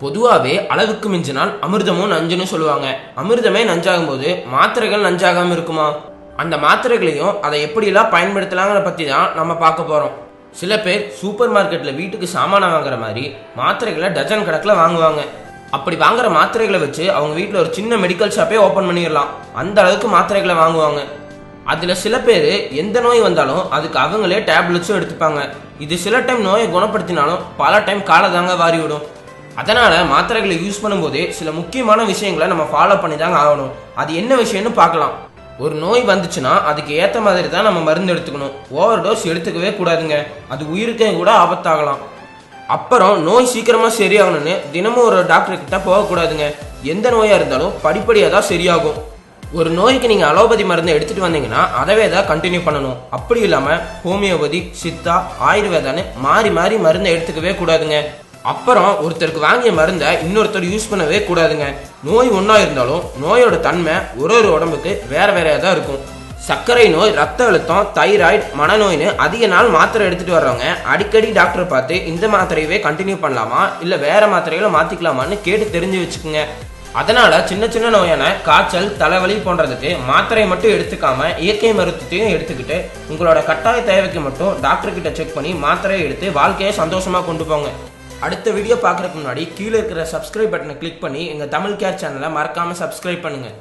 பொதுவாகவே அளவுக்கு மிஞ்சினால் அமிர்தமும் நஞ்சுன்னு சொல்லுவாங்க. அமிர்தமே நஞ்சாகும் போது மாத்திரைகள் நஞ்சாகாமல் இருக்குமா? அந்த மாத்திரைகளையும் அதை எப்படிலாம் பயன்படுத்தலாங்கிற பற்றி தான் நம்ம பார்க்க போகிறோம். சில பேர் சூப்பர் மார்க்கெட்டில் வீட்டுக்கு சாமானம் வாங்குற மாதிரி மாத்திரைகளை டஜன் கணக்கில் வாங்குவாங்க. அப்படி வாங்குற மாத்திரைகளை வச்சு அவங்க வீட்டில் ஒரு சின்ன மெடிக்கல் ஷாப்பே ஓப்பன் பண்ணிடலாம். அந்த அளவுக்கு மாத்திரைகளை வாங்குவாங்க. அதில் சில பேர் எந்த நோய் வந்தாலும் அதுக்கு அவங்களே டேப்லெட்ஸும் எடுத்துப்பாங்க. இது சில டைம் நோயை குணப்படுத்தினாலும் பல டைம் காலதாங்க வாரி விடும். அதனால் மாத்திரைகளை யூஸ் பண்ணும்போதே சில முக்கியமான விஷயங்களை நம்ம ஃபாலோ பண்ணி தாங்க ஆகணும். அது என்ன விஷயம்னு பார்க்கலாம். ஒரு நோய் வந்துச்சுன்னா அதுக்கு ஏற்ற மாதிரி தான் நம்ம மருந்து எடுத்துக்கணும். ஓவர் டோஸ் எடுத்துக்கவே கூடாதுங்க. அது உயிருக்கே கூட ஆபத்தாகலாம். அப்புறம் நோய் சீக்கிரமாக சரியாகணும்னு தினமும் ஒரு டாக்டர்கிட்ட போகக்கூடாதுங்க. எந்த நோயாக இருந்தாலும் படிப்படியாக தான் சரியாகும். ஒரு நோய்க்கு நீங்கள் அலோபதி மருந்தை எடுத்துகிட்டு வந்தீங்கன்னா அதவே தான் கண்டினியூ பண்ணணும். அப்படி இல்லாமல் ஹோமியோபதி, சித்தா, ஆயுர்வேதான்னு மாறி மாறி மருந்தை எடுத்துக்கவே கூடாதுங்க. அப்புறம் ஒருத்தருக்கு வாங்கிய மருந்தை இன்னொருத்தர் யூஸ் பண்ணவே கூடாதுங்க. நோய் ஒன்றா இருந்தாலும் நோயோட தன்மை ஒரு உடம்புக்கு வேற வேறையாக தான் இருக்கும். சர்க்கரை நோய், ரத்த அழுத்தம், தைராய்டு, மனநோயின்னு அதிக நாள் மாத்திரை எடுத்துகிட்டு வர்றவங்க அடிக்கடி டாக்டரை பார்த்து இந்த மாத்திரையவே கண்டினியூ பண்ணலாமா இல்லை வேற மாத்திரைகளை மாற்றிக்கலாமான்னு கேட்டு தெரிஞ்சு வச்சுக்கோங்க. அதனால சின்ன சின்ன நோயான காய்ச்சல், தலைவலி போன்றதுக்கு மாத்திரை மட்டும் எடுத்துக்காம இயற்கை மருத்துவத்தையும் எடுத்துக்கிட்டு உங்களோட கட்டாய தேவைக்கு மட்டும் டாக்டர்கிட்ட செக் பண்ணி மாத்திரையை எடுத்து வாழ்க்கையை சந்தோஷமாக கொண்டு போங்க. அடுத்த வீடியோ பார்க்குறதுக்கு முன்னாடி கீழே இருக்கிற சப்ஸ்கிரைப் பட்டனை கிளிக் பண்ணி எங்கள் தமிழ் கேர் சேனலை மறக்காமல் சப்ஸ்கிரைப் பண்ணுங்கள்.